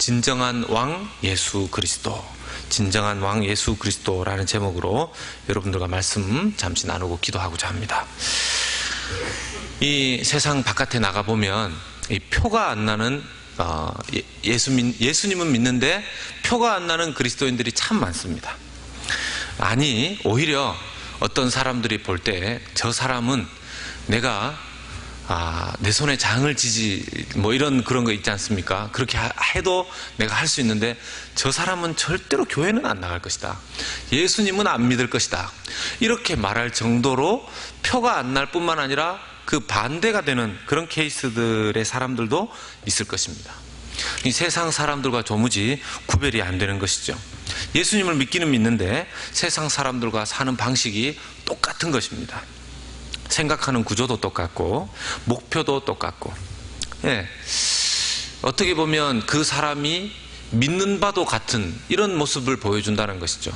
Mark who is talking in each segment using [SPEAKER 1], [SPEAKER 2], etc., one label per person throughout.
[SPEAKER 1] 진정한 왕 예수 그리스도, 진정한 왕 예수 그리스도라는 제목으로 여러분들과 말씀 잠시 나누고 기도하고자 합니다. 이 세상 바깥에 나가보면 이 표가 안 나는 예수님은 믿는데 표가 안 나는 그리스도인들이 참 많습니다. 아니, 오히려 어떤 사람들이 볼 때 저 사람은 내가 내 손에 장을 지지 이런 그런 거 있지 않습니까? 그렇게 해도 내가 할 수 있는데 저 사람은 절대로 교회는 안 나갈 것이다, 예수님은 안 믿을 것이다, 이렇게 말할 정도로 표가 안 날 뿐만 아니라 그 반대가 되는 그런 케이스들의 사람들도 있을 것입니다. 이 세상 사람들과 도무지 구별이 안 되는 것이죠. 예수님을 믿기는 믿는데 세상 사람들과 사는 방식이 똑같은 것입니다. 생각하는 구조도 똑같고 목표도 똑같고, 어떻게 보면 그 사람이 믿는 바도 같은 이런 모습을 보여준다는 것이죠.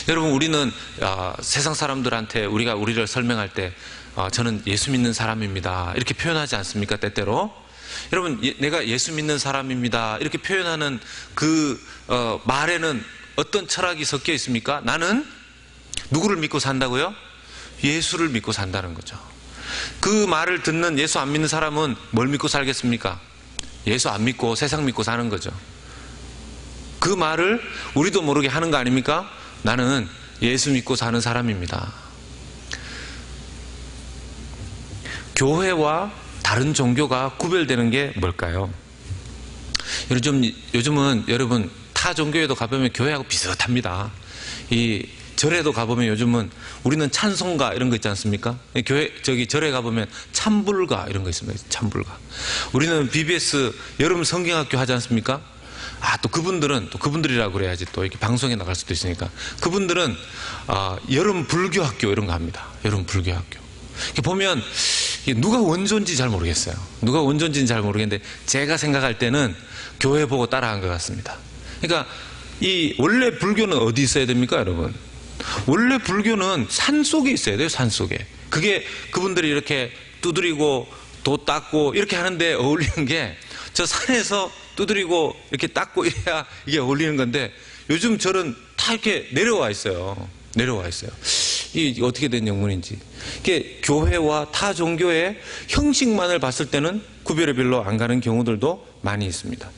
[SPEAKER 1] 여러분, 우리는 세상 사람들한테 우리가 우리를 설명할 때 저는 예수 믿는 사람입니다 이렇게 표현하지 않습니까? 때때로 여러분, 내가 예수 믿는 사람입니다 이렇게 표현하는 그 말에는 어떤 철학이 섞여 있습니까? 나는 누구를 믿고 산다고요? 예수를 믿고 산다는 거죠. 그 말을 듣는 예수 안 믿는 사람은 뭘 믿고 살겠습니까? 예수 안 믿고 세상 믿고 사는 거죠. 그 말을 우리도 모르게 하는 거 아닙니까? 나는 예수 믿고 사는 사람입니다. 교회와 다른 종교가 구별되는 게 뭘까요? 요즘은 여러분 타 종교에도 가보면 교회하고 비슷합니다. 이 절에도 가보면 요즘은 우리는 찬송가 이런 거 있지 않습니까? 절에 가보면 참불가 이런 거 있습니다. 참불가. 우리는 BBS 여름 성경학교 하지 않습니까? 또 그분들이라고 그래야지 또 이렇게 방송에 나갈 수도 있으니까. 그분들은 여름 불교학교 이런 거 합니다. 여름 불교학교. 보면 누가 원조인지 잘 모르겠어요. 누가 원조인지는 잘 모르겠는데 제가 생각할 때는 교회 보고 따라한 것 같습니다. 그러니까 이 원래 불교는 어디 있어야 됩니까, 여러분? 원래 불교는 산 속에 있어야 돼요. 산 속에. 그게 그분들이 이렇게 두드리고 도 닦고 이렇게 하는데 어울리는 게 저 산에서 두드리고 이렇게 닦고 이래야 이게 어울리는 건데, 요즘 절은 다 이렇게 내려와 있어요. 내려와 있어요. 이게 어떻게 된 영문인지. 이게 교회와 타 종교의 형식만을 봤을 때는 구별이 별로 안 가는 경우들도 많이 있습니다.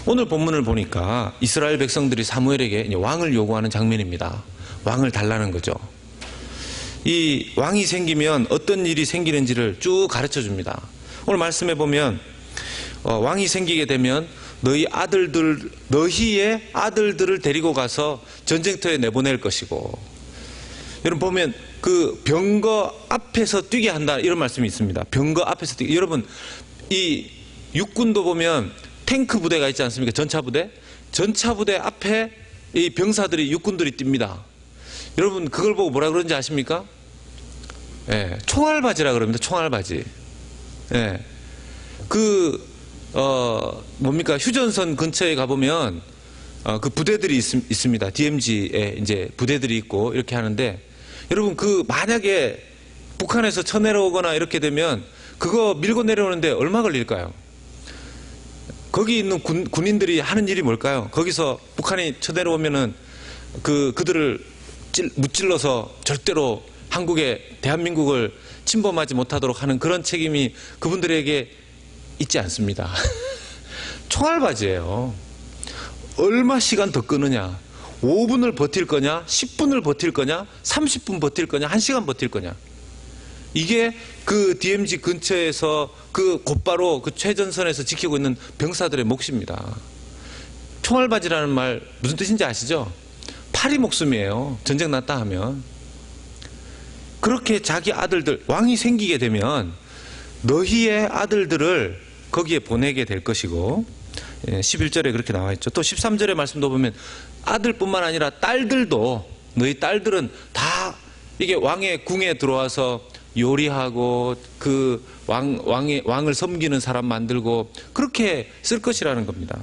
[SPEAKER 1] 오늘 본문을 보니까 이스라엘 백성들이 사무엘에게 왕을 요구하는 장면입니다. 왕을 달라는 거죠. 이 왕이 생기면 어떤 일이 생기는지를 쭉 가르쳐 줍니다. 오늘 말씀해 보면 왕이 생기게 되면 너희의 아들들을 데리고 가서 전쟁터에 내보낼 것이고, 여러분 보면 그 병거 앞에서 뛰게 한다 이런 말씀이 있습니다. 병거 앞에서 뛰게. 여러분 이 육군도 보면 탱크 부대가 있지 않습니까? 전차 부대 앞에 이 병사들이 육군들이 뜁니다. 여러분 그걸 보고 뭐라 그러는지 아십니까? 총알바지라 그럽니다. 총알바지. 휴전선 근처에 가보면 그 부대들이 있습니다. DMZ에 이제 부대들이 있고 이렇게 하는데, 여러분 만약에 북한에서 쳐내려오거나 이렇게 되면 그거 밀고 내려오는데 얼마 걸릴까요? 거기 있는 군인들이 하는 일이 뭘까요? 거기서 북한이 쳐내려오면은 그들을 무찔러서 절대로 대한민국을 침범하지 못하도록 하는 그런 책임이 그분들에게 있지 않습니다. 총알바지예요. 얼마 시간 더 끄느냐? 5분을 버틸 거냐? 10분을 버틸 거냐? 30분 버틸 거냐? 1시간 버틸 거냐? 이게 그 DMZ 근처에서 곧바로 최전선에서 지키고 있는 병사들의 몫입니다. 총알바지라는 말 무슨 뜻인지 아시죠? 파리 목숨이에요. 전쟁 났다 하면. 그렇게 자기 아들들, 왕이 생기게 되면 너희의 아들들을 거기에 보내게 될 것이고, 11절에 그렇게 나와 있죠. 또 13절의 말씀도 보면 아들뿐만 아니라 딸들도, 너희 딸들은 다 이게 왕의 궁에 들어와서 요리하고 왕을 섬기는 사람 만들고 그렇게 쓸 것이라는 겁니다.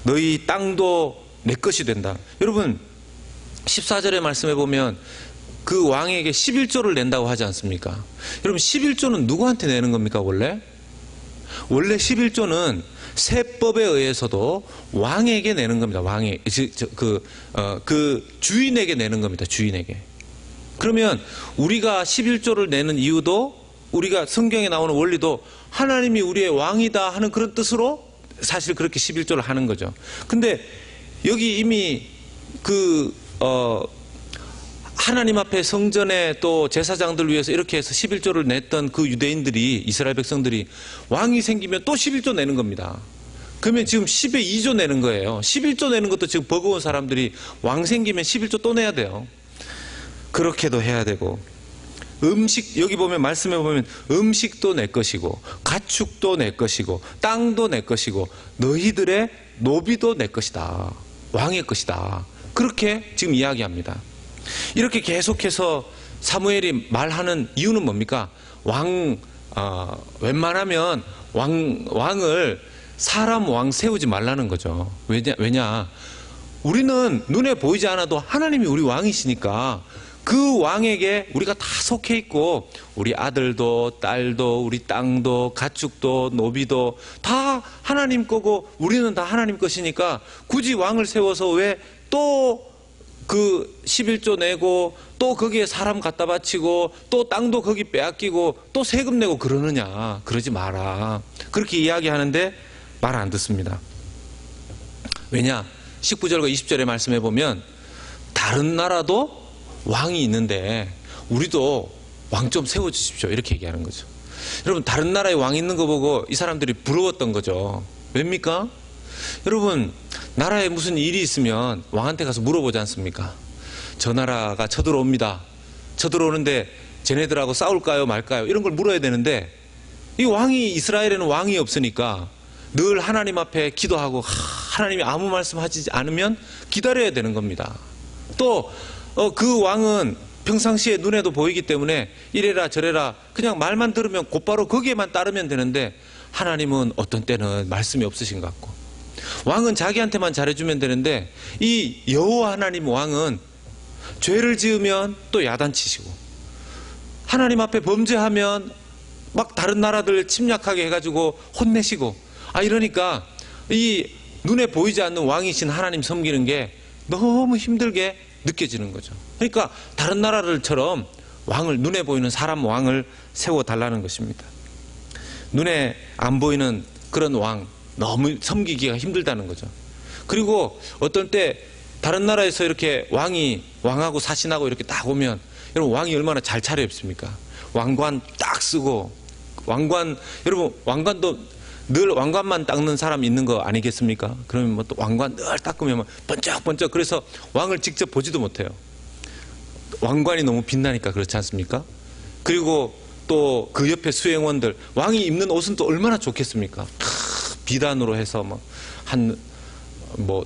[SPEAKER 1] 너희 땅도 내 것이 된다. 여러분 14절의 말씀에 보면 그 왕에게 11조를 낸다고 하지 않습니까? 여러분 11조는 누구한테 내는 겁니까? 원래 11조는 세법에 의해서도 왕에게 내는 겁니다. 그 주인에게 내는 겁니다. 주인에게. 그러면 우리가 11조를 내는 이유도, 우리가 성경에 나오는 원리도 하나님이 우리의 왕이다 하는 그런 뜻으로 사실 그렇게 11조를 하는 거죠. 근데 여기 이미 하나님 앞에 성전에 또 제사장들 위해서 이렇게 해서 11조를 냈던 그 유대인들이, 이스라엘 백성들이 왕이 생기면 또 11조 내는 겁니다. 그러면 지금 10에 2조 내는 거예요. 11조 내는 것도 지금 버거운 사람들이 왕 생기면 11조 또 내야 돼요. 그렇게도 해야 되고, 음식, 여기 보면 말씀에 보면 음식도 내 것이고 가축도 내 것이고 땅도 내 것이고 너희들의 노비도 내 것이다. 왕의 것이다. 그렇게 지금 이야기합니다. 이렇게 계속해서 사무엘이 말하는 이유는 뭡니까? 웬만하면 왕을 사람 왕 세우지 말라는 거죠. 왜냐? 우리는 눈에 보이지 않아도 하나님이 우리 왕이시니까 그 왕에게 우리가 다 속해 있고, 우리 아들도 딸도 우리 땅도 가축도 노비도 다 하나님 거고 우리는 다 하나님 것이니까 굳이 왕을 세워서 왜 또 그 11조 내고 또 거기에 사람 갖다 바치고 또 땅도 거기 빼앗기고 또 세금 내고 그러느냐. 그러지 마라. 그렇게 이야기하는데 말 안 듣습니다. 왜냐? 19절과 20절의 말씀해 보면 다른 나라도 왕이 있는데 우리도 왕 좀 세워주십시오. 이렇게 얘기하는 거죠. 여러분, 다른 나라에 왕이 있는 거 보고 이 사람들이 부러웠던 거죠. 왜입니까? 여러분, 나라에 무슨 일이 있으면 왕한테 가서 물어보지 않습니까? 저 나라가 쳐들어옵니다. 쳐들어오는데 쟤네들하고 싸울까요 말까요? 이런 걸 물어야 되는데, 이 왕이, 이스라엘에는 왕이 없으니까 늘 하나님 앞에 기도하고 하나님이 아무 말씀하지 않으면 기다려야 되는 겁니다. 또 그 왕은 평상시에 눈에도 보이기 때문에 이래라 저래라 그냥 말만 들으면 곧바로 거기에만 따르면 되는데, 하나님은 어떤 때는 말씀이 없으신 것 같고, 왕은 자기한테만 잘해주면 되는데 이 여호와 하나님 왕은 죄를 지으면 또 야단치시고, 하나님 앞에 범죄하면 막 다른 나라들 침략하게 해가지고 혼내시고, 이러니까 이 눈에 보이지 않는 왕이신 하나님 섬기는 게 너무 힘들게 느껴지는 거죠. 그러니까 다른 나라들처럼 왕을, 눈에 보이는 사람 왕을 세워달라는 것입니다. 눈에 안 보이는 그런 왕 너무 섬기기가 힘들다는 거죠. 그리고 어떤 때 다른 나라에서 이렇게 왕하고 사신하고 이렇게 딱 오면, 여러분 왕이 얼마나 잘 차려입습니까? 왕관 딱 쓰고, 여러분 왕관도 늘 왕관만 닦는 사람 있는 거 아니겠습니까? 그러면 뭐 또 왕관 늘 닦으면 번쩍번쩍, 그래서 왕을 직접 보지도 못해요. 왕관이 너무 빛나니까. 그렇지 않습니까? 그리고 또 그 옆에 수행원들, 왕이 입는 옷은 또 얼마나 좋겠습니까? 비단으로 해서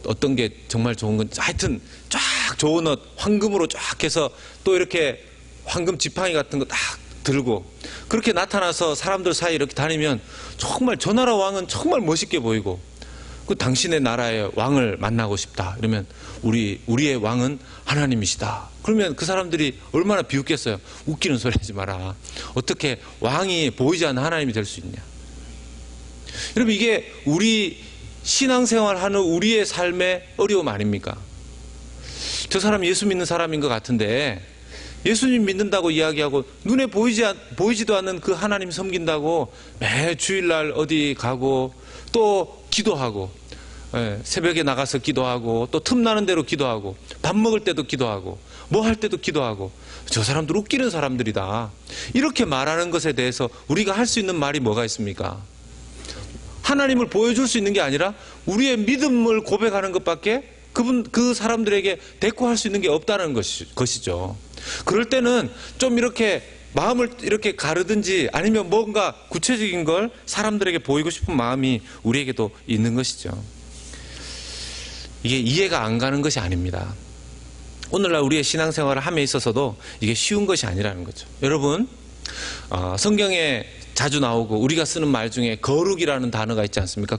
[SPEAKER 1] 어떤 게 정말 좋은 건, 하여튼 쫙 좋은 옷 황금으로 쫙 해서 또 이렇게 황금 지팡이 같은 거 딱 들고 그렇게 나타나서 사람들 사이에 이렇게 다니면 정말 저 나라 왕은 정말 멋있게 보이고, 그 당신의 나라의 왕을 만나고 싶다 이러면 우리의 왕은 하나님이시다. 그러면 그 사람들이 얼마나 비웃겠어요. 웃기는 소리 하지 마라. 어떻게 왕이 보이지 않는 하나님이 될 수 있냐. 여러분, 이게 우리 신앙생활하는 우리의 삶의 어려움 아닙니까? 저 사람 예수 믿는 사람인 것 같은데 예수님 믿는다고 이야기하고 눈에 보이지도 않는 그 하나님 섬긴다고 매 주일날 어디 가고 또 기도하고, 새벽에 나가서 기도하고 또 틈나는 대로 기도하고 밥 먹을 때도 기도하고 뭐 할 때도 기도하고, 저 사람들 웃기는 사람들이다. 이렇게 말하는 것에 대해서 우리가 할 수 있는 말이 뭐가 있습니까? 하나님을 보여줄 수 있는 게 아니라 우리의 믿음을 고백하는 것밖에 그 사람들에게 대꾸할 수 있는 게 없다는 것이죠. 그럴 때는 좀 이렇게 마음을 이렇게 가르든지 아니면 뭔가 구체적인 걸 사람들에게 보이고 싶은 마음이 우리에게도 있는 것이죠. 이게 이해가 안 가는 것이 아닙니다. 오늘날 우리의 신앙생활을 함에 있어서도 이게 쉬운 것이 아니라는 거죠. 여러분, 성경에 자주 나오고 우리가 쓰는 말 중에 거룩이라는 단어가 있지 않습니까?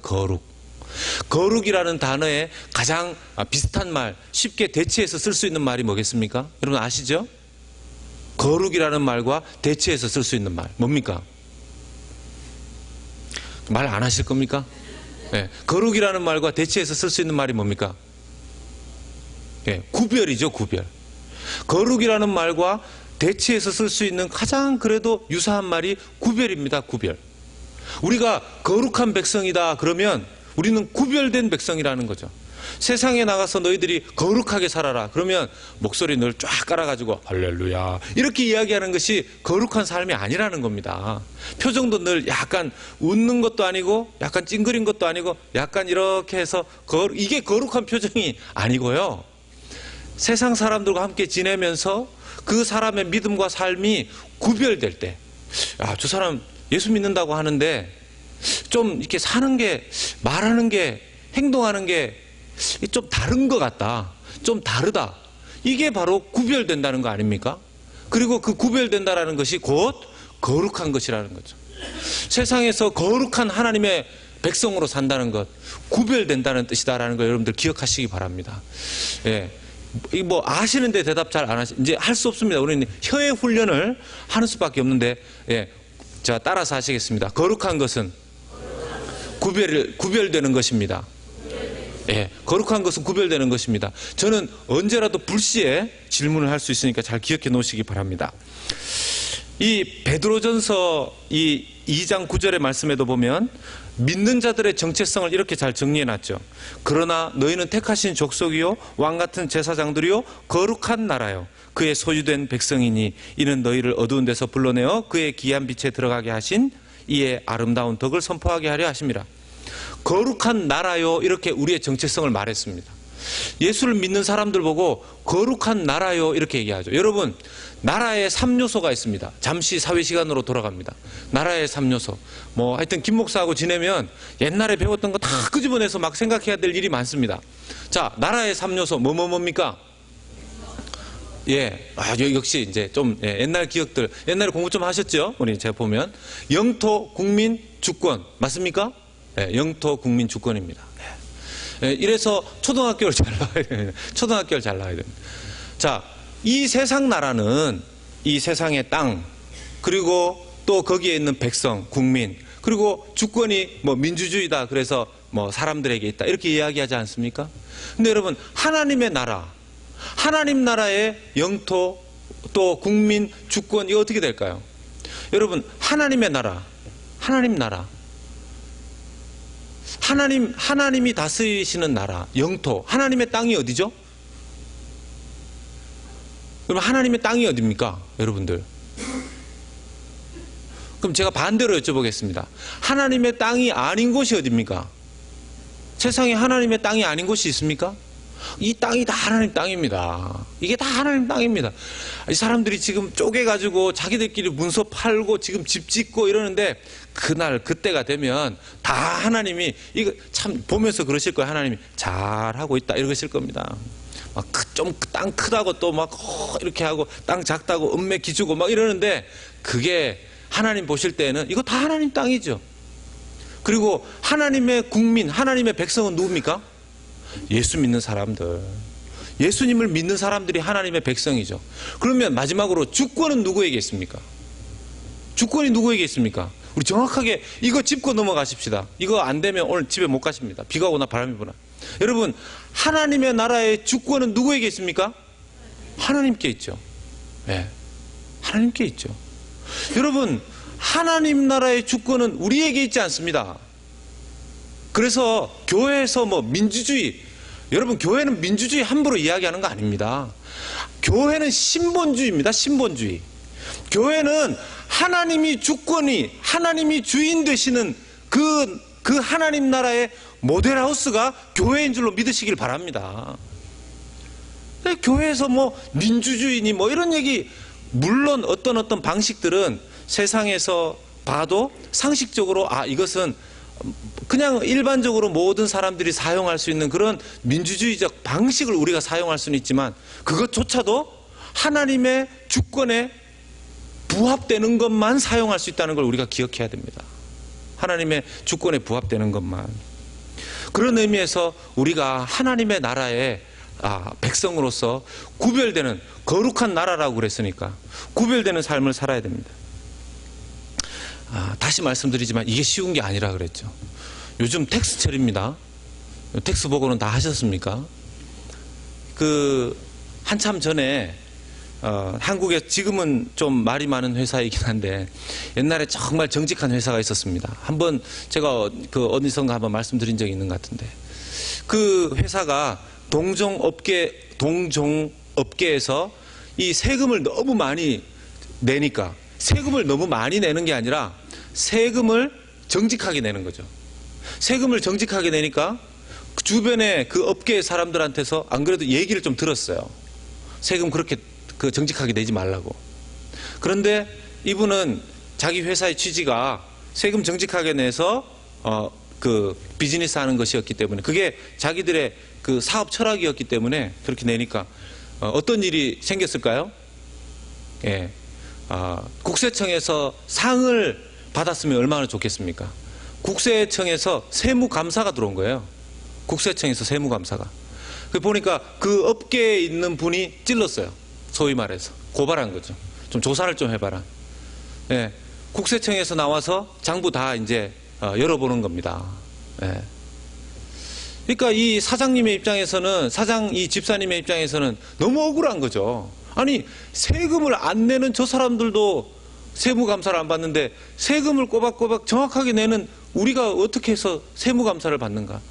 [SPEAKER 1] 거룩이라는 단어에 가장 비슷한 말, 쉽게 대체해서 쓸 수 있는 말이 뭐겠습니까? 여러분 아시죠? 거룩이라는 말과 대체해서 쓸 수 있는 말 뭡니까? 말 안 하실 겁니까? 예, 거룩이라는 말과 대치해서 쓸 수 있는 말이 뭡니까? 예, 구별이죠, 구별. 거룩이라는 말과 대치해서 쓸 수 있는 가장 그래도 유사한 말이 구별입니다, 구별. 우리가 거룩한 백성이다 그러면 우리는 구별된 백성이라는 거죠. 세상에 나가서 너희들이 거룩하게 살아라 그러면 목소리 늘 쫙 깔아가지고 할렐루야 이렇게 이야기하는 것이 거룩한 삶이 아니라는 겁니다. 표정도 늘 약간 웃는 것도 아니고 약간 찡그린 것도 아니고 약간 이렇게 해서 이게 거룩한 표정이 아니고요. 세상 사람들과 함께 지내면서 그 사람의 믿음과 삶이 구별될 때, 야, 저 사람 예수 믿는다고 하는데 좀 이렇게 사는 게, 말하는 게, 행동하는 게 좀 다른 것 같다, 좀 다르다, 이게 바로 구별된다는 거 아닙니까? 그리고 그 구별된다라는 것이 곧 거룩한 것이라는 거죠. 세상에서 거룩한 하나님의 백성으로 산다는 것, 구별된다는 뜻이다라는 거 여러분들 기억하시기 바랍니다. 예. 뭐 아시는데 대답 잘 안 이제 할 수 없습니다. 우리는 혀의 훈련을 하는 수밖에 없는데, 예, 자, 따라서 하시겠습니다. 거룩한 것은 구별되는 것입니다. 예, 거룩한 것은 구별되는 것입니다. 저는 언제라도 불시에 질문을 할 수 있으니까 잘 기억해 놓으시기 바랍니다. 이 베드로전서 이 2장 9절의 말씀에도 보면 믿는 자들의 정체성을 이렇게 잘 정리해 놨죠. 그러나 너희는 택하신 족속이요 왕같은 제사장들이요 거룩한 나라요 그의 소유된 백성이니 이는 너희를 어두운 데서 불러내어 그의 귀한 빛에 들어가게 하신 이의 아름다운 덕을 선포하게 하려 하심이라. 거룩한 나라요 이렇게 우리의 정체성을 말했습니다. 예수를 믿는 사람들 보고 거룩한 나라요 이렇게 얘기하죠. 여러분, 나라의 3요소가 있습니다. 잠시 사회 시간으로 돌아갑니다. 나라의 3요소. 뭐 하여튼 김 목사하고 지내면 옛날에 배웠던 거 다 끄집어내서 막 생각해야 될 일이 많습니다. 자, 나라의 3요소 뭡니까? 예, 역시 이제 좀 옛날 기억들, 옛날에 공부 좀 하셨죠? 우리 제가 보면 영토, 국민, 주권 맞습니까? 예, 영토, 국민, 주권입니다. 예, 이래서 초등학교를 잘 나와야 됩니다. 초등학교를 잘 나와야 됩니다. 자, 이 세상 나라는 이 세상의 땅, 그리고 또 거기에 있는 백성, 국민, 그리고 주권이 뭐 민주주의다 그래서 뭐 사람들에게 있다 이렇게 이야기하지 않습니까? 근데 여러분, 하나님의 나라, 하나님 나라의 영토, 또 국민, 주권, 이거 어떻게 될까요? 여러분, 하나님의 나라, 하나님 나라, 하나님이 다스리시는 나라, 영토, 하나님의 땅이 어디죠? 그럼 하나님의 땅이 어디입니까? 여러분들. 그럼 제가 반대로 여쭤보겠습니다. 하나님의 땅이 아닌 곳이 어디입니까? 세상에 하나님의 땅이 아닌 곳이 있습니까? 이 땅이 다 하나님 땅입니다. 이게 다 하나님 땅입니다. 이 사람들이 지금 쪼개가지고 자기들끼리 문서 팔고 지금 집 짓고 이러는데 그날 그때가 되면 다 하나님이 이거 참 보면서 그러실 거예요. 하나님이 잘하고 있다 이러실 겁니다. 막 좀 땅 크다고 또 막 이렇게 하고 땅 작다고 은매 기주고 막 이러는데 그게 하나님 보실 때는 이거 다 하나님 땅이죠. 그리고 하나님의 국민, 하나님의 백성은 누굽니까? 예수 믿는 사람들, 예수님을 믿는 사람들이 하나님의 백성이죠. 그러면 마지막으로 주권은 누구에게 있습니까? 주권이 누구에게 있습니까? 우리 정확하게 이거 짚고 넘어가십시다. 이거 안 되면 오늘 집에 못 가십니다. 비가 오나 바람이 부나. 여러분, 하나님의 나라의 주권은 누구에게 있습니까? 하나님께 있죠. 네, 하나님께 있죠. 여러분, 하나님 나라의 주권은 우리에게 있지 않습니다. 그래서 교회에서 뭐 민주주의, 여러분, 교회는 민주주의 함부로 이야기하는 거 아닙니다. 교회는 신본주의입니다. 신본주의. 교회는 하나님이 주권이, 하나님이 주인 되시는 그 하나님 나라의 모델하우스가 교회인 줄로 믿으시길 바랍니다. 교회에서 뭐 민주주의니 뭐 이런 얘기, 물론 어떤 방식들은 세상에서 봐도 상식적으로 이것은 그냥 일반적으로 모든 사람들이 사용할 수 있는 그런 민주주의적 방식을 우리가 사용할 수는 있지만 그것조차도 하나님의 주권에 부합되는 것만 사용할 수 있다는 걸 우리가 기억해야 됩니다. 하나님의 주권에 부합되는 것만. 그런 의미에서 우리가 하나님의 나라의 백성으로서 구별되는 거룩한 나라라고 그랬으니까 구별되는 삶을 살아야 됩니다. 다시 말씀드리지만 이게 쉬운 게 아니라 그랬죠. 요즘 텍스철입니다. 텍스 보고는 다 하셨습니까? 한참 전에 한국에 지금은 좀 말이 많은 회사이긴 한데 옛날에 정말 정직한 회사가 있었습니다. 한번 제가 어디선가 한번 말씀드린 적이 있는 것 같은데, 그 회사가 동종업계에서 이 세금을 너무 많이 내니까, 세금을 너무 많이 내는 게 아니라 세금을 정직하게 내는 거죠. 세금을 정직하게 내니까 주변에 그 업계의 사람들한테서 안 그래도 얘기를 좀 들었어요. 세금 그렇게 정직하게 내지 말라고. 그런데 이분은 자기 회사의 취지가 세금 정직하게 내서 비즈니스 하는 것이었기 때문에, 그게 자기들의 그 사업 철학이었기 때문에 그렇게 내니까 어떤 일이 생겼을까요? 예. 국세청에서 상을 받았으면 얼마나 좋겠습니까? 국세청에서 세무감사가 들어온 거예요. 국세청에서 세무감사가. 보니까 그 업계에 있는 분이 찔렀어요. 소위 말해서 고발한 거죠. 좀 조사를 좀 해봐라. 예. 국세청에서 나와서 장부 다 이제 열어보는 겁니다. 예. 그러니까 이 사장님의 입장에서는, 이 집사님의 입장에서는 너무 억울한 거죠. 아니, 세금을 안 내는 저 사람들도 세무감사를 안 받는데 세금을 꼬박꼬박 정확하게 내는 우리가 어떻게 해서 세무감사를 받는가?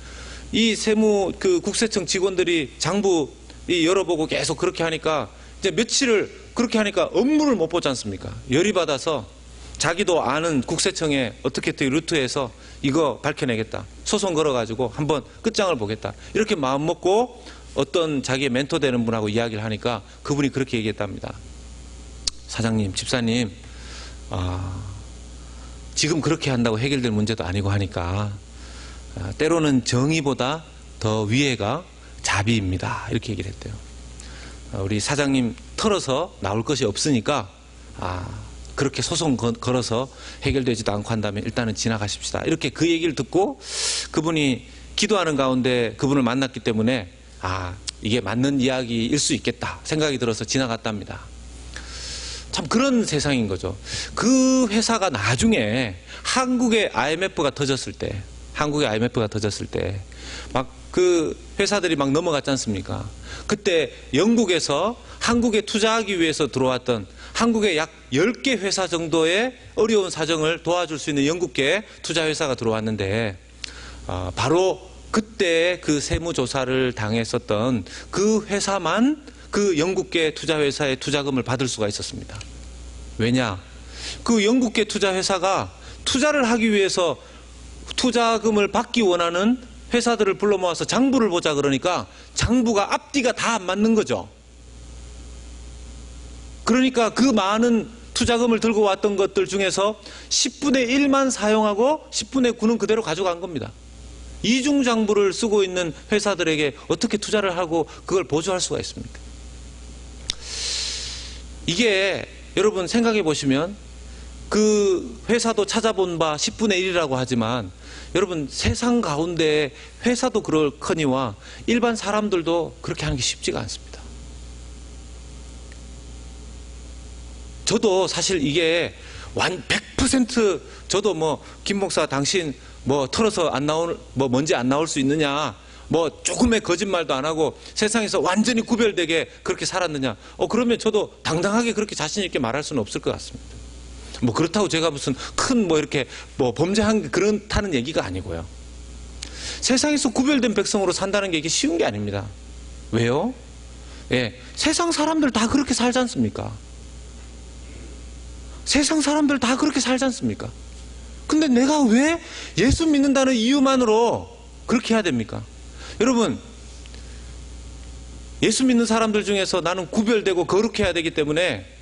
[SPEAKER 1] 이 국세청 직원들이 장부 열어보고 계속 그렇게 하니까, 이제 며칠을 그렇게 하니까 업무를 못 보지 않습니까? 열이 받아서 자기도 아는 국세청에 어떻게 루트에서 이거 밝혀내겠다, 소송 걸어가지고 한번 끝장을 보겠다, 이렇게 마음먹고 어떤 자기의 멘토 되는 분하고 이야기를 하니까 그분이 그렇게 얘기했답니다. 사장님, 집사님, 지금 그렇게 한다고 해결될 문제도 아니고 하니까 때로는 정의보다 더 위에가 자비입니다, 이렇게 얘기를 했대요. 우리 사장님 털어서 나올 것이 없으니까 그렇게 소송 걸어서 해결되지도 않고 한다면 일단은 지나가십시다, 이렇게 그 얘기를 듣고 그분이 기도하는 가운데 그분을 만났기 때문에 이게 맞는 이야기일 수 있겠다 생각이 들어서 지나갔답니다. 참 그런 세상인 거죠. 그 회사가 나중에 한국의 IMF가 터졌을 때 막 그 회사들이 막 넘어갔지 않습니까? 그때 영국에서 한국에 투자하기 위해서 들어왔던 한국의 약 10개 회사 정도의 어려운 사정을 도와줄 수 있는 영국계 투자회사가 들어왔는데, 바로 그때 그 세무조사를 당했었던 그 회사만 그 영국계 투자회사의 투자금을 받을 수가 있었습니다. 왜냐? 그 영국계 투자회사가 투자를 하기 위해서 투자금을 받기 원하는 회사들을 불러 모아서 장부를 보자 그러니까 장부가 앞뒤가 다 안 맞는 거죠. 그러니까 그 많은 투자금을 들고 왔던 것들 중에서 10분의 1만 사용하고 10분의 9는 그대로 가져간 겁니다. 이중장부를 쓰고 있는 회사들에게 어떻게 투자를 하고 그걸 보조할 수가 있습니까? 이게 여러분 생각해 보시면, 그 회사도 찾아본 바 10분의 1이라고 하지만 여러분 세상 가운데 회사도 그럴커니와 일반 사람들도 그렇게 하는 게 쉽지가 않습니다. 저도 사실 이게 100% 저도 김 목사 당신 털어서 안 나올 먼지 안 나올 수 있느냐, 조금의 거짓말도 안 하고 세상에서 완전히 구별되게 그렇게 살았느냐, 그러면 저도 당당하게 그렇게 자신 있게 말할 수는 없을 것 같습니다. 그렇다고 제가 무슨 큰 이렇게 범죄한 게 그렇다는 얘기가 아니고요. 세상에서 구별된 백성으로 산다는 게 이게 쉬운 게 아닙니다. 왜요? 예, 세상 사람들 다 그렇게 살지 않습니까? 세상 사람들 다 그렇게 살지 않습니까? 근데 내가 왜 예수 믿는다는 이유만으로 그렇게 해야 됩니까? 여러분, 예수 믿는 사람들 중에서 나는 구별되고 거룩해야 되기 때문에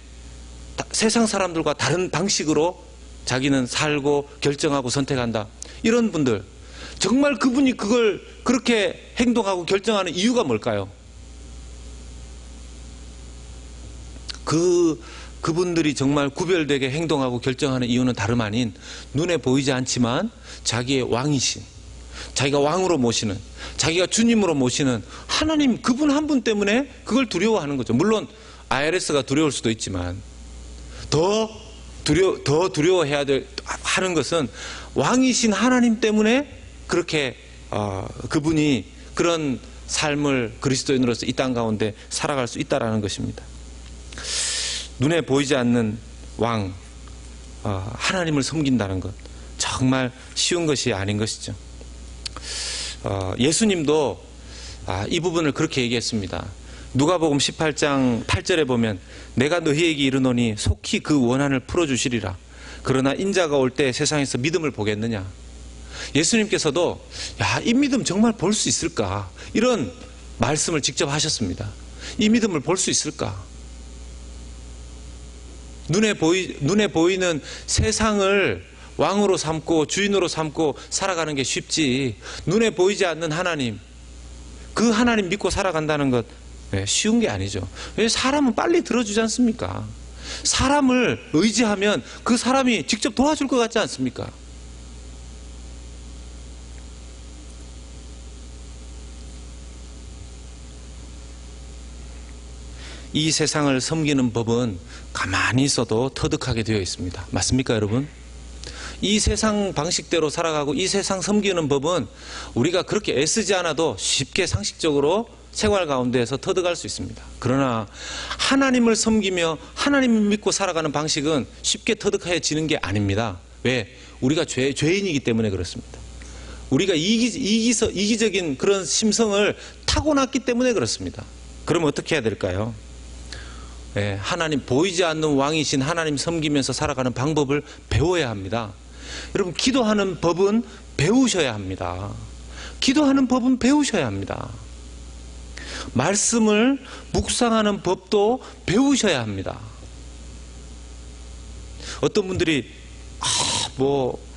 [SPEAKER 1] 세상 사람들과 다른 방식으로 자기는 살고 결정하고 선택한다, 이런 분들, 정말 그분이 그걸 그렇게 행동하고 결정하는 이유가 뭘까요? 그분들이 정말 구별되게 행동하고 결정하는 이유는 다름 아닌 눈에 보이지 않지만 자기의 왕이신, 자기가 왕으로 모시는, 자기가 주님으로 모시는 하나님, 그분 한 분 때문에 그걸 두려워하는 거죠. 물론 IRS가 두려울 수도 있지만 더 두려워해야 하는 것은 왕이신 하나님 때문에 그렇게 그분이 그런 삶을 그리스도인으로서 이 땅 가운데 살아갈 수 있다라는 것입니다. 눈에 보이지 않는 왕, 하나님을 섬긴다는 것 정말 쉬운 것이 아닌 것이죠. 예수님도 이 부분을 그렇게 얘기했습니다. 누가복음 18장 8절에 보면 내가 너희에게 이르노니 속히 그 원한을 풀어주시리라. 그러나 인자가 올 때 세상에서 믿음을 보겠느냐. 예수님께서도 이 믿음 정말 볼 수 있을까, 이런 말씀을 직접 하셨습니다. 이 믿음을 볼 수 있을까. 눈에 보이는 세상을 왕으로 삼고 주인으로 삼고 살아가는 게 쉽지, 눈에 보이지 않는 하나님, 그 하나님 믿고 살아간다는 것 쉬운 게 아니죠. 왜? 사람은 빨리 들어주지 않습니까? 사람을 의지하면 그 사람이 직접 도와줄 것 같지 않습니까? 이 세상을 섬기는 법은 가만히 있어도 터득하게 되어 있습니다. 맞습니까, 여러분? 이 세상 방식대로 살아가고 이 세상 섬기는 법은 우리가 그렇게 애쓰지 않아도 쉽게 상식적으로 생활 가운데에서 터득할 수 있습니다. 그러나 하나님을 섬기며 하나님을 믿고 살아가는 방식은 쉽게 터득해지는 게 아닙니다. 왜? 우리가 죄인이기 때문에 그렇습니다. 우리가 이기적인 그런 심성을 타고났기 때문에 그렇습니다. 그럼 어떻게 해야 될까요? 하나님, 보이지 않는 왕이신 하나님 섬기면서 살아가는 방법을 배워야 합니다. 여러분, 기도하는 법은 배우셔야 합니다. 기도하는 법은 배우셔야 합니다. 말씀을 묵상하는 법도 배우셔야 합니다. 어떤 분들이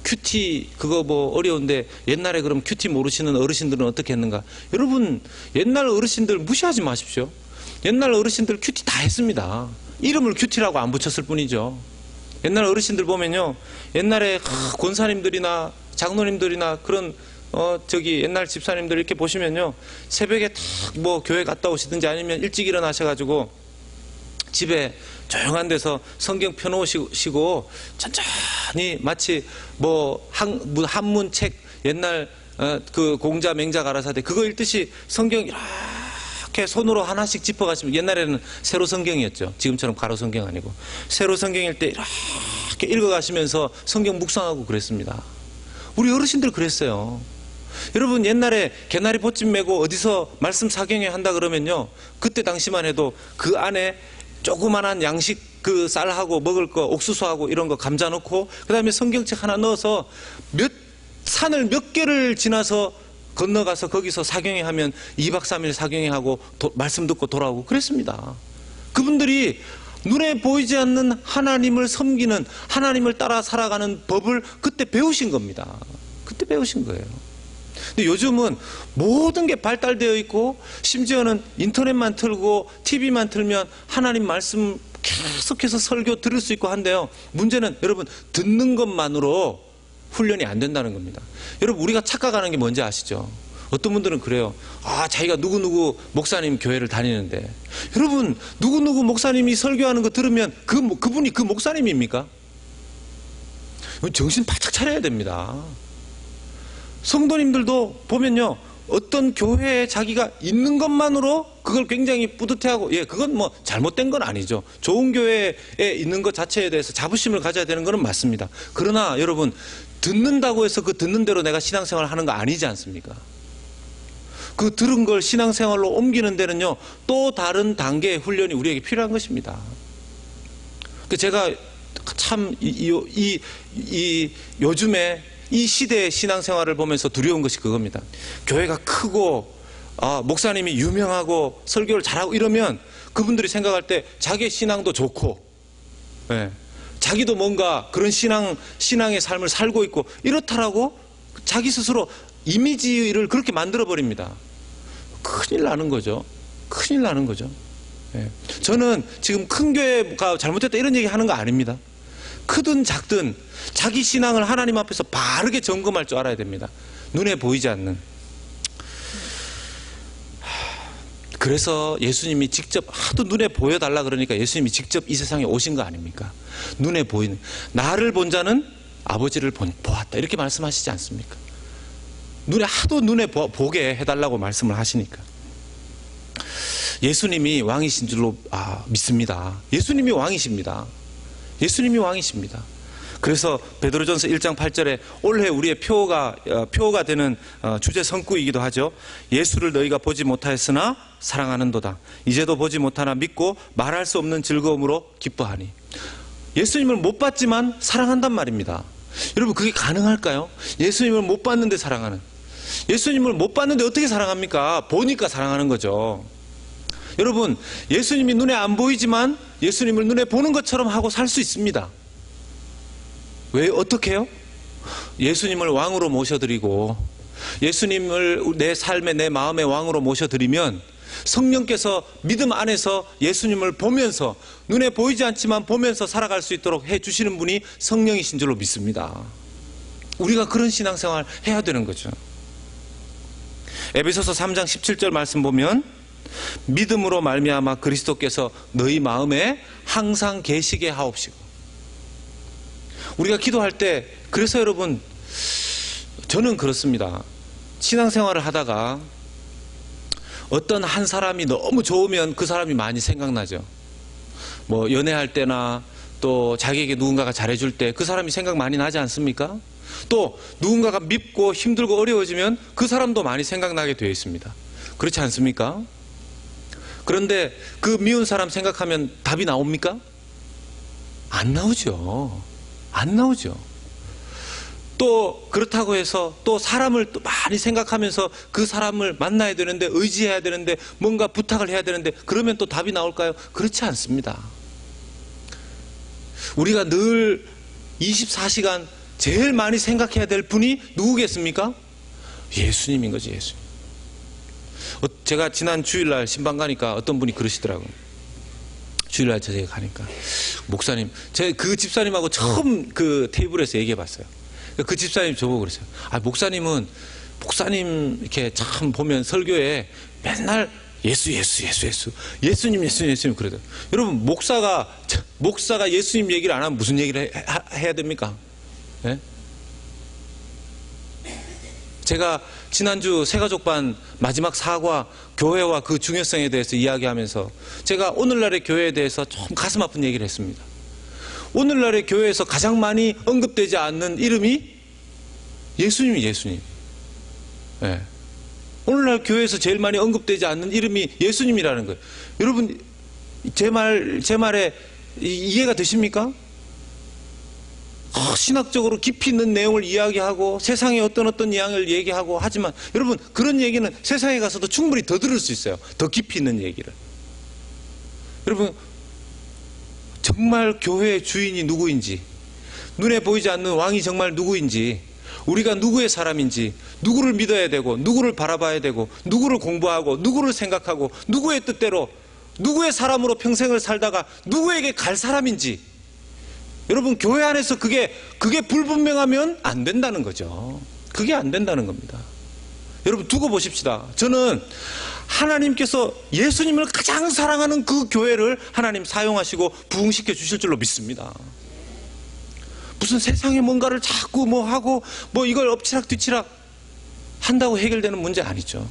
[SPEAKER 1] 큐티 그거 어려운데 옛날에 그럼 큐티 모르시는 어르신들은 어떻게 했는가? 여러분, 옛날 어르신들 무시하지 마십시오. 옛날 어르신들 큐티 다 했습니다. 이름을 큐티라고 안 붙였을 뿐이죠. 옛날 어르신들 보면요, 옛날에 권사님들이나 장로님들이나 그런 옛날 집사님들 이렇게 보시면요, 새벽에 딱 교회 갔다 오시든지 아니면 일찍 일어나셔가지고 집에 조용한 데서 성경 펴놓으시고 천천히 마치 한문책 옛날 그 공자 맹자 가라사대 그거 읽듯이 성경 이렇게 손으로 하나씩 짚어가시면, 옛날에는 세로 성경이었죠. 지금처럼 가로 성경 아니고 세로 성경일 때 이렇게 읽어가시면서 성경 묵상하고 그랬습니다. 우리 어르신들 그랬어요. 여러분, 옛날에 개나리 보찜 메고 어디서 말씀 사경회 한다 그러면요, 그때 당시만 해도 그 안에 조그만한 양식 그 쌀하고 먹을 거 옥수수하고 이런 거 감자 넣고 그 다음에 성경책 하나 넣어서 산을 몇 개를 지나서 건너가서 거기서 사경회 하면 2박 3일 사경회 하고 말씀 듣고 돌아오고 그랬습니다. 그분들이 눈에 보이지 않는 하나님을 섬기는, 하나님을 따라 살아가는 법을 그때 배우신 겁니다. 그때 배우신 거예요. 근데 요즘은 모든 게 발달되어 있고 심지어는 인터넷만 틀고 TV만 틀면 하나님 말씀 계속해서 설교 들을 수 있고 한데요, 문제는 여러분, 듣는 것만으로 훈련이 안 된다는 겁니다. 여러분, 우리가 착각하는 게 뭔지 아시죠? 어떤 분들은 그래요. 자기가 누구누구 목사님 교회를 다니는데, 여러분, 누구누구 목사님이 설교하는 거 들으면 그분이 그 목사님입니까? 정신 바짝 차려야 됩니다. 성도님들도 보면요, 어떤 교회에 자기가 있는 것만으로 그걸 굉장히 뿌듯해하고, 그건 잘못된 건 아니죠. 좋은 교회에 있는 것 자체에 대해서 자부심을 가져야 되는 건 맞습니다. 그러나 여러분, 듣는다고 해서 그 듣는 대로 내가 신앙생활을 하는 거 아니지 않습니까? 그 들은 걸 신앙생활로 옮기는 데는요, 또 다른 단계의 훈련이 우리에게 필요한 것입니다. 제가 참 요즘에 이 시대의 신앙생활을 보면서 두려운 것이 그겁니다. 교회가 크고 목사님이 유명하고 설교를 잘하고 이러면 그분들이 생각할 때 자기의 신앙도 좋고, 자기도 뭔가 그런 신앙의 삶을 살고 있고 이렇다라고 자기 스스로 이미지를 그렇게 만들어버립니다. 큰일 나는 거죠. 큰일 나는 거죠. 저는 지금 큰 교회가 잘못됐다 이런 얘기 하는 거 아닙니다. 크든 작든 자기 신앙을 하나님 앞에서 바르게 점검할 줄 알아야 됩니다. 눈에 보이지 않는. 그래서 예수님이 직접 하도 눈에 보여달라 그러니까 예수님이 직접 이 세상에 오신 거 아닙니까? 눈에 보이는, 나를 본 자는 아버지를 보았다, 이렇게 말씀하시지 않습니까? 하도 눈에 보게 해달라고 말씀을 하시니까. 예수님이 왕이신 줄로 믿습니다. 예수님이 왕이십니다. 예수님이 왕이십니다. 그래서 베드로전서 1장 8절에 올해 우리의 표가 되는 주제 성구이기도 하죠. 예수를 너희가 보지 못하였으나 사랑하는도다. 이제도 보지 못하나 믿고 말할 수 없는 즐거움으로 기뻐하니. 예수님을 못 봤지만 사랑한단 말입니다. 여러분, 그게 가능할까요? 예수님을 못 봤는데 사랑하는. 예수님을 못 봤는데 어떻게 사랑합니까? 보니까 사랑하는 거죠. 여러분, 예수님이 눈에 안 보이지만 예수님을 눈에 보는 것처럼 하고 살 수 있습니다. 왜? 어떻게 해요? 예수님을 왕으로 모셔드리고 예수님을 내 삶의 내 마음의 왕으로 모셔드리면 성령께서 믿음 안에서 예수님을 보면서 눈에 보이지 않지만 보면서 살아갈 수 있도록 해주시는 분이 성령이신 줄로 믿습니다. 우리가 그런 신앙생활 해야 되는 거죠. 에베소서 3장 17절 말씀 보면 믿음으로 말미암아 그리스도께서 너희 마음에 항상 계시게 하옵시고. 우리가 기도할 때, 그래서 여러분, 저는 그렇습니다. 신앙생활을 하다가 어떤 한 사람이 너무 좋으면 그 사람이 많이 생각나죠. 뭐 연애할 때나 또 자기에게 누군가가 잘해줄 때 그 사람이 생각 많이 나지 않습니까? 또 누군가가 밉고 힘들고 어려워지면 그 사람도 많이 생각나게 되어 있습니다. 그렇지 않습니까? 그런데 그 미운 사람 생각하면 답이 나옵니까? 안 나오죠. 안 나오죠. 또 그렇다고 해서 또 사람을 또 많이 생각하면서 그 사람을 만나야 되는데, 의지해야 되는데, 뭔가 부탁을 해야 되는데, 그러면 또 답이 나올까요? 그렇지 않습니다. 우리가 늘 24시간 제일 많이 생각해야 될 분이 누구겠습니까? 예수님인 거지, 예수님. 제가 지난 주일날 신방 가니까 어떤 분이 그러시더라고요. 주일날 저녁에 가니까, 목사님, 제가 그 집사님하고 처음 그 테이블에서 얘기해 봤어요. 그 집사님 저보고 그랬어요. 목사님 이렇게 참 보면 설교에 맨날 예수님 그러더라고요. 여러분, 목사가 예수님 얘기를 안 하면 무슨 얘기를 해야 됩니까? 네? 제가 지난주 새가족반 마지막 사과, 교회와 그 중요성에 대해서 이야기하면서 제가 오늘날의 교회에 대해서 좀 가슴 아픈 얘기를 했습니다. 오늘날의 교회에서 가장 많이 언급되지 않는 이름이 예수님이 예수님. 네. 오늘날 교회에서 제일 많이 언급되지 않는 이름이 예수님이라는 거예요. 여러분, 제 말에 이해가 되십니까? 신학적으로 깊이 있는 내용을 이야기하고 세상의 어떤 이야기를 얘기하고 하지만, 여러분, 그런 얘기는 세상에 가서도 충분히 더 들을 수 있어요. 더 깊이 있는 얘기를. 여러분, 정말 교회의 주인이 누구인지, 눈에 보이지 않는 왕이 정말 누구인지, 우리가 누구의 사람인지, 누구를 믿어야 되고, 누구를 바라봐야 되고, 누구를 공부하고, 누구를 생각하고, 누구의 뜻대로, 누구의 사람으로 평생을 살다가 누구에게 갈 사람인지, 여러분, 교회 안에서 그게 불분명하면 안 된다는 거죠. 그게 안 된다는 겁니다. 여러분, 두고 보십시다. 저는 하나님께서 예수님을 가장 사랑하는 그 교회를 하나님 사용하시고 부흥시켜 주실 줄로 믿습니다. 무슨 세상에 뭔가를 자꾸 하고 이걸 엎치락 뒤치락 한다고 해결되는 문제 아니죠.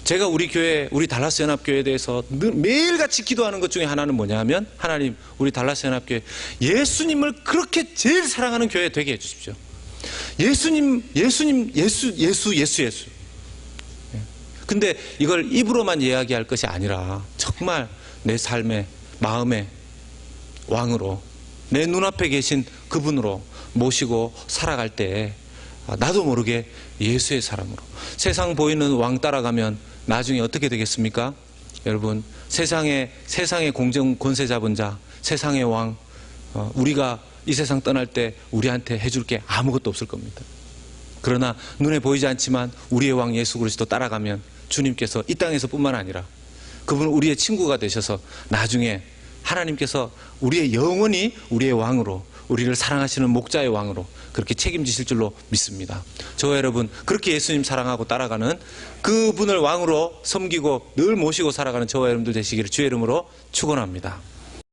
[SPEAKER 1] 제가 우리 교회, 우리 달라스 연합교회에 대해서 매일같이 기도하는 것 중에 하나는 뭐냐 하면, 하나님, 우리 달라스 연합교회 예수님을 그렇게 제일 사랑하는 교회 되게 해주십시오. 예수. 근데 이걸 입으로만 이야기할 것이 아니라 정말 내 삶의 마음의 왕으로, 내 눈앞에 계신 그분으로 모시고 살아갈 때 나도 모르게 예수의 사람으로, 세상 보이는 왕 따라가면 나중에 어떻게 되겠습니까? 여러분, 세상의 공정 권세 잡은 자, 세상의 왕, 우리가 이 세상 떠날 때 우리한테 해줄 게 아무것도 없을 겁니다. 그러나 눈에 보이지 않지만 우리의 왕 예수 그리스도 따라가면 주님께서 이 땅에서 뿐만 아니라 그분 우리의 친구가 되셔서 나중에 하나님께서 우리의 영원히 우리의 왕으로, 우리를 사랑하시는 목자의 왕으로 그렇게 책임지실 줄로 믿습니다. 저와 여러분, 그렇게 예수님 사랑하고 따라가는 그분을 왕으로 섬기고 늘 모시고 살아가는 저와 여러분들 되시기를 주의 이름으로 축원합니다.